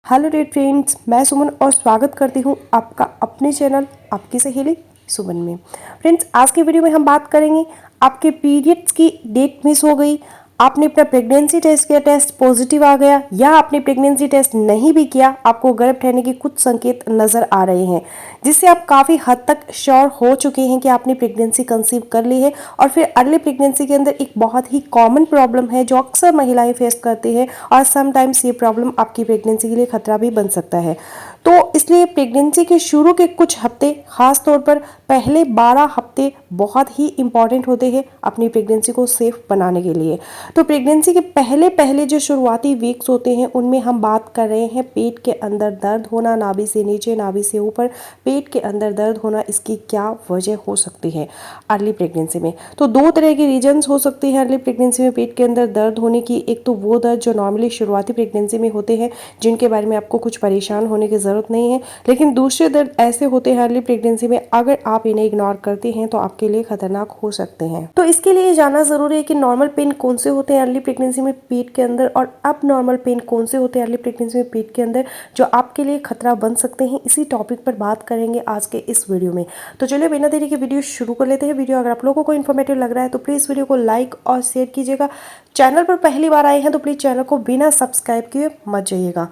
Hello dear friends, मैं सुमन और स्वागत करती हूँ आपका अपने चैनल आपकी सहेली सुमन में। फ्रेंड्स, आज की वीडियो में हम बात करेंगे आपके पीरियड्स की डेट मिस हो गई, आपने अपना प्रेगनेंसी टेस्ट किया, टेस्ट पॉजिटिव आ गया, या आपने प्रेगनेंसी टेस्ट नहीं भी किया, आपको गर्भ ठहरने के कुछ संकेत नज़र आ रहे हैं जिससे आप काफ़ी हद तक श्योर हो चुके हैं कि आपने प्रेगनेंसी कंसीव कर ली है। और फिर अर्ली प्रेगनेंसी के अंदर एक बहुत ही कॉमन प्रॉब्लम है जो अक्सर महिलाएं फेस करती हैं और समटाइम्स ये प्रॉब्लम आपकी प्रेगनेंसी के लिए खतरा भी बन सकता है। तो इसलिए प्रेगनेंसी के शुरू के कुछ हफ्ते, खास तौर पर पहले 12 हफ्ते बहुत ही इंपॉर्टेंट होते हैं अपनी प्रेगनेंसी को सेफ बनाने के लिए। तो प्रेगनेंसी के पहले पहले जो शुरुआती वीक्स होते हैं उनमें हम बात कर रहे हैं पेट के अंदर दर्द होना, नाभि से नीचे नाभि से ऊपर पेट के अंदर दर्द होना, इसकी क्या वजह हो सकती है अर्ली प्रेगनेंसी में। तो दो तरह के रीजन्स हो सकते हैं अर्ली प्रेगनेंसी में पेट के अंदर दर्द होने की। एक तो वो दर्द जो नॉर्मली शुरुआती प्रेगनेंसी में होते हैं जिनके बारे में आपको कुछ परेशान होने की ज़रूरत नहीं है, लेकिन दूसरे दर्द ऐसे होते हैं अर्ली प्रेगनेंसी में अगर आप इन्हें इग्नोर करते हैं तो आपके लिए खतरनाक हो सकते हैं। तो इसके लिए जानना ज़रूरी है कि नॉर्मल पेन कौन से होते हैं अर्ली प्रेगनेंसी में पेट के अंदर और अब नॉर्मल पेन कौन से होते हैं अर्ली प्रेगनेंसी में पेट के अंदर जो आपके लिए खतरा बन सकते हैं। इसी टॉपिक पर बात करेंगे आज के इस वीडियो में। तो चलिए बिना देरी के वीडियो शुरू कर लेते हैं। वीडियो अगर आप लोगों को इन्फॉर्मेटिव लग रहा है तो प्लीज़ वीडियो को लाइक और शेयर कीजिएगा। चैनल पर पहली बार आए हैं तो प्लीज़ चैनल को बिना सब्सक्राइब किए मत जाइएगा।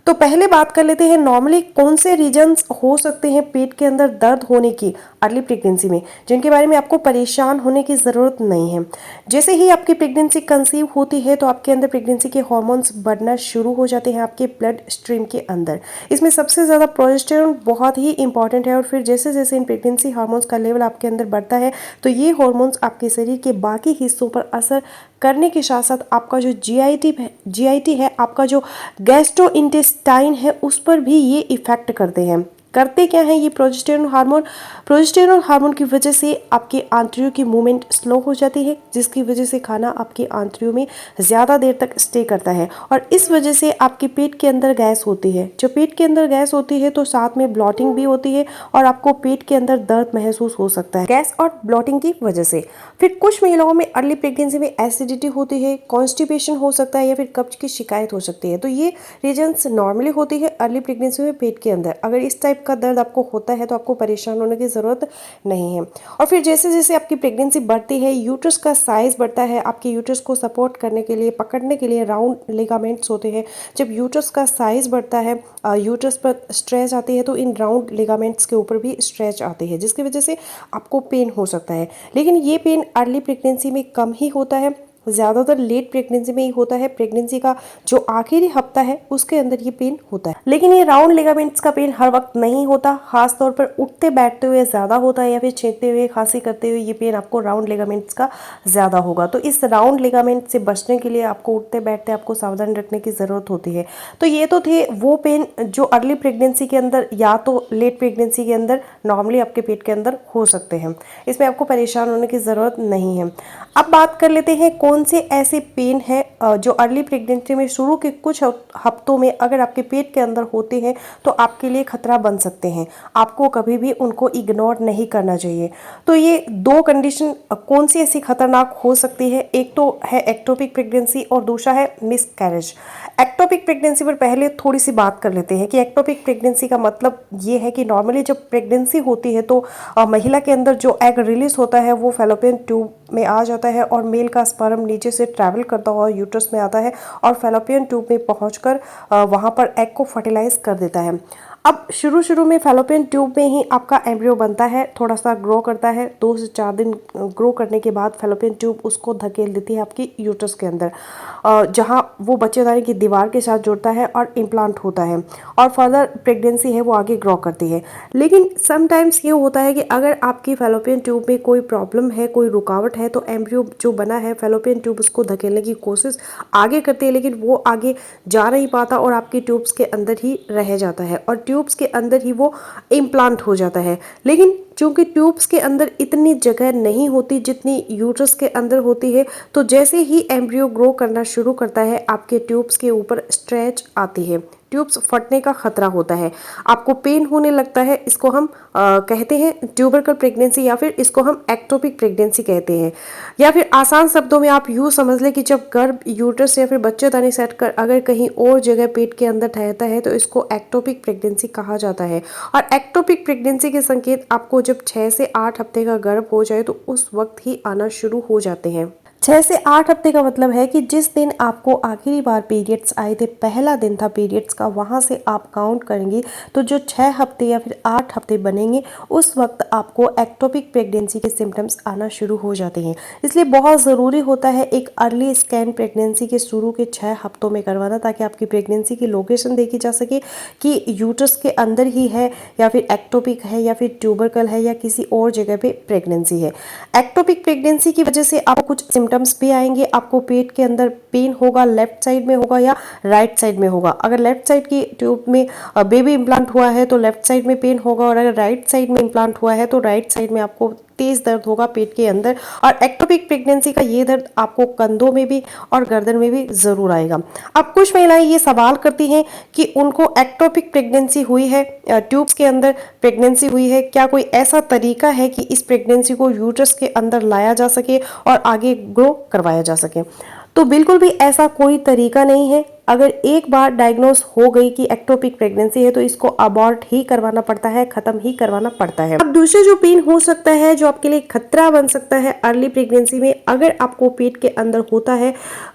तो पहले बात कर लेते हैं नॉर्मली कौन से रीजन्स हो सकते हैं पेट के अंदर दर्द होने की अर्ली प्रेगनेंसी में जिनके बारे में आपको परेशान होने की ज़रूरत नहीं है। जैसे ही आपकी प्रेगनेंसी कंसीव होती है तो आपके अंदर प्रेगनेंसी के हार्मोन्स बढ़ना शुरू हो जाते हैं आपके ब्लड स्ट्रीम के अंदर। इसमें सबसे ज़्यादा प्रोजेस्टेरोन बहुत ही इंपॉर्टेंट है और फिर जैसे जैसे इन प्रेगनेंसी हार्मोन्स का लेवल आपके अंदर बढ़ता है तो ये हार्मोन्स आपके शरीर के बाकी हिस्सों पर असर करने के साथ साथ आपका जो जीआईटी है, आपका जो गैस्ट्रोइंटेस्टाइन है, उस पर भी ये इफेक्ट करते हैं। करते क्या है ये प्रोजेस्टेरोन हार्मोन की वजह से आपके आंतरियों की मूवमेंट स्लो हो जाती है जिसकी वजह से खाना आपके आंतरियों में ज़्यादा देर तक स्टे करता है और इस वजह से आपके पेट के अंदर गैस होती है। जब पेट के अंदर गैस होती है तो साथ में ब्लॉटिंग भी होती है और आपको पेट के अंदर दर्द महसूस हो सकता है गैस और ब्लॉटिंग की वजह से। फिर कुछ महिलाओं में अर्ली प्रेगनेंसी में एसिडिटी होती है, कॉन्स्टिपेशन हो सकता है या फिर कब्ज की शिकायत हो सकती है। तो ये रीजन्स नॉर्मली होती है अर्ली प्रेगनेंसी में पेट के अंदर। अगर इस टाइप का दर्द आपको होता है तो आपको परेशान होने की ज़रूरत नहीं है। और फिर जैसे जैसे आपकी प्रेगनेंसी बढ़ती है यूट्रस का साइज़ बढ़ता है। आपके यूट्रस को सपोर्ट करने के लिए, पकड़ने के लिए राउंड लिगामेंट्स होते हैं। जब यूट्रस का साइज़ बढ़ता है, यूट्रस पर स्ट्रेच आती है तो इन राउंड लिगामेंट्स के ऊपर भी स्ट्रेच आती है जिसकी वजह से आपको पेन हो सकता है। लेकिन ये पेन अर्ली प्रेगनेंसी में कम ही होता है, ज़्यादातर लेट प्रेगनेंसी में ही होता है। प्रेगनेंसी का जो आखिरी हफ्ता है उसके अंदर ये पेन होता है। लेकिन ये राउंड लिगामेंट्स का पेन हर वक्त नहीं होता, खास तौर पर उठते बैठते हुए ज़्यादा होता है या फिर छींकते हुए, खांसी करते हुए ये पेन आपको राउंड लिगामेंट्स का ज़्यादा होगा। तो इस राउंड लिगामेंट से बचने के लिए आपको उठते बैठते आपको सावधान रखने की ज़रूरत होती है। तो ये तो थे वो पेन जो अर्ली प्रेगनेंसी के अंदर या तो लेट प्रेगनेंसी के अंदर नॉर्मली आपके पेट के अंदर हो सकते हैं। इसमें आपको परेशान होने की ज़रूरत नहीं है। अब बात कर लेते हैं कौन से ऐसे पेन हैं जो अर्ली प्रेगनेंसी में शुरू के कुछ हफ्तों में अगर आपके पेट के अंदर होते हैं तो आपके लिए खतरा बन सकते हैं। आपको कभी भी उनको इग्नोर नहीं करना चाहिए। तो ये दो कंडीशन कौन सी ऐसी खतरनाक हो सकती है, एक तो है एक्टोपिक प्रेगनेंसी और दूसरा है मिसकैरेज। एक्टोपिक प्रेगनेंसी पर पहले थोड़ी सी बात कर लेते हैं कि एक्टोपिक प्रेगनेंसी का मतलब ये है कि नॉर्मली जब प्रेगनेंसी होती है तो महिला के अंदर जो एग रिलीज होता है वो फैलोपियन ट्यूब में आ जाता है और मेल का स्पर्म नीचे से ट्रैवल करता हुआ यूट्रस में आता है और फैलोपियन ट्यूब में पहुंचकर वहां पर एग को फर्टिलाइज कर देता है। अब शुरू में फैलोपियन ट्यूब में ही आपका एम्ब्रियो बनता है, थोड़ा सा ग्रो करता है। 2 से 4 दिन ग्रो करने के बाद फैलोपियन ट्यूब उसको धकेल देती है आपकी यूट्रस के अंदर, जहां वो बच्चेदानी की दीवार के साथ जुड़ता है और इम्प्लांट होता है और फर्दर प्रेगनेंसी है वो आगे ग्रो करती है। लेकिन समटाइम्स ये होता है कि अगर आपकी फैलोपियन ट्यूब में कोई प्रॉब्लम है, कोई रुकावट है, तो एम्ब्रियो जो बना है फैलोपियन ट्यूब उसको धकेलने की कोशिश आगे करती है लेकिन वो आगे जा नहीं पाता और आपकी ट्यूब्स के अंदर ही रह जाता है और ट्यूब्स के अंदर ही वो इम्प्लांट हो जाता है। लेकिन क्योंकि ट्यूब्स के अंदर इतनी जगह नहीं होती जितनी यूट्रस के अंदर होती है। तो जैसे ही एम्ब्रियो ग्रो करना शुरू करता है आपके ट्यूब्स के ऊपर स्ट्रेच आती है, ट्यूब्स फटने का खतरा होता है, आपको पेन होने लगता है। इसको हम कहते हैं ट्यूबरकल प्रेगनेंसी या फिर इसको हम एक्टोपिक प्रेगनेंसी कहते हैं। या फिर आसान शब्दों में आप यूँ समझ लें कि जब गर्भ यूट्रस या फिर बच्चेदानी सेट कर अगर कहीं और जगह पेट के अंदर ठहरता है तो इसको एक्टोपिक प्रेगनेंसी कहा जाता है। और एक्टोपिक प्रेगनेंसी के संकेत आपको जब 6 से 8 हफ्ते का गर्भ हो जाए तो उस वक्त ही आना शुरू हो जाते हैं। 6 से 8 हफ्ते का मतलब है कि जिस दिन आपको आखिरी बार पीरियड्स आए थे, पहला दिन था पीरियड्स का, वहाँ से आप काउंट करेंगे तो जो 6 हफ्ते या फिर 8 हफ्ते बनेंगे उस वक्त आपको एक्टोपिक प्रेगनेंसी के सिम्टम्स आना शुरू हो जाते हैं। इसलिए बहुत ज़रूरी होता है एक अर्ली स्कैन प्रेगनेंसी के शुरू के 6 हफ्तों में करवाना, ताकि आपकी प्रेगनेंसी की लोकेशन देखी जा सके कि यूट्रस के अंदर ही है या फिर एक्टोपिक है या फिर ट्यूबरकल है या किसी और जगह पे प्रेगनेंसी है। एक्टोपिक प्रेगनेंसी की वजह से आपको कुछ सिम्टम्स भी आएंगे। आपको पेट के अंदर पेन होगा, लेफ्ट साइड में होगा या राइट साइड में होगा। अगर लेफ्ट साइड की ट्यूब में बेबी इम्प्लांट हुआ है तो लेफ्ट साइड में पेन होगा, और अगर राइट साइड में इम्प्लांट हुआ है तो राइट साइड में आपको तेज दर्द होगा पेट के अंदर। और एक्टोपिक प्रेगनेंसी का ये दर्द आपको कंधों में भी और गर्दन में भी जरूर आएगा। अब कुछ महिलाएं ये सवाल करती हैं कि उनको एक्टोपिक प्रेगनेंसी हुई है, ट्यूब्स के अंदर प्रेगनेंसी हुई है, क्या कोई ऐसा तरीका है कि इस प्रेगनेंसी को यूट्रस के अंदर लाया जा सके और आगे ग्रो करवाया जा सके? तो बिल्कुल भी ऐसा कोई तरीका नहीं है। अगर एक बार डायग्नोस हो गई कि एक्टोपिक प्रेगनेंसी है तो इसको अबॉर्ट ही करवाना पड़ता है, खत्म ही करवाना पड़ता है। अब दूसरा जो पेन हो सकता है जो आपके लिए खतरा बन सकता है अर्ली प्रेगनेंसी में, अगर आपको पेट के अंदर होता है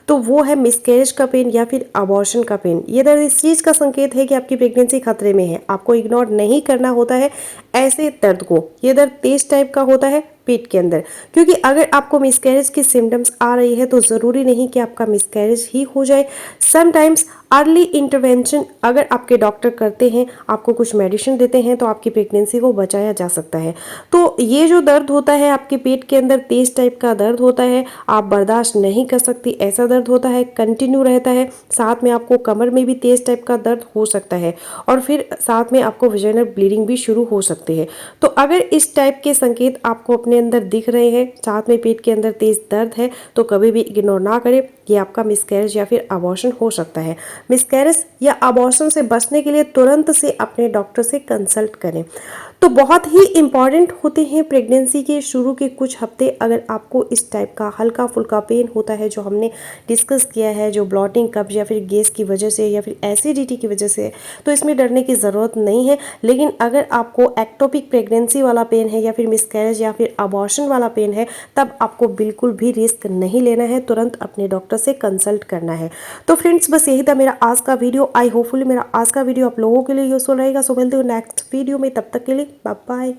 तो वो है मिसकैरेज का पेन या फिर अबॉर्शन का पेन। ये दर्द इस चीज का संकेत है कि आपकी प्रेगनेंसी खतरे में है। आपको इग्नोर नहीं करना होता है ऐसे दर्द को। ये दर्द तेज टाइप का होता है पेट के अंदर, क्योंकि अगर आपको मिसकैरेज की सिम्टम्स आ रही है तो ज़रूरी नहीं कि आपका मिसकैरेज ही हो जाए। समटाइम्स अर्ली इंटरवेंशन अगर आपके डॉक्टर करते हैं, आपको कुछ मेडिसिन देते हैं तो आपकी प्रेगनेंसी को बचाया जा सकता है। तो ये जो दर्द होता है आपके पेट के अंदर तेज टाइप का दर्द होता है, आप बर्दाश्त नहीं कर सकती ऐसा दर्द होता है, कंटिन्यू रहता है। साथ में आपको कमर में भी तेज टाइप का दर्द हो सकता है और फिर साथ में आपको वजाइनल ब्लीडिंग भी शुरू हो सकती है। तो अगर इस टाइप के संकेत आपको अपने अंदर दिख रहे हैं, साथ में पेट के अंदर तेज दर्द है, तो कभी भी इग्नोर ना करें। ये आपका मिसकैरेज या फिर अबॉर्शन हो सकता है। मिसकैरेज या अबॉर्शन से बचने के लिए तुरंत से अपने डॉक्टर से कंसल्ट करें। तो बहुत ही इम्पॉर्टेंट होते हैं प्रेगनेंसी के शुरू के कुछ हफ्ते। अगर आपको इस टाइप का हल्का फुल्का पेन होता है जो हमने डिस्कस किया है, जो ब्लॉटिंग कब्ज या फिर गैस की वजह से या फिर एसिडिटी की वजह से, तो इसमें डरने की ज़रूरत नहीं है। लेकिन अगर आपको एक्टोपिक प्रेगनेंसी वाला पेन है या फिर मिसकैरेज या फिर अबॉर्शन वाला पेन है, तब आपको बिल्कुल भी रिस्क नहीं लेना है, तुरंत अपने डॉक्टर से कंसल्ट करना है। तो फ्रेंड्स बस यही था मेरा आज का वीडियो। आई होपफुली मेरा आज का वीडियो आप लोगों के लिए यूजफुल रहेगा। सो मिलते हो नेक्स्ट वीडियो में, तब तक के लिए बाय बाय।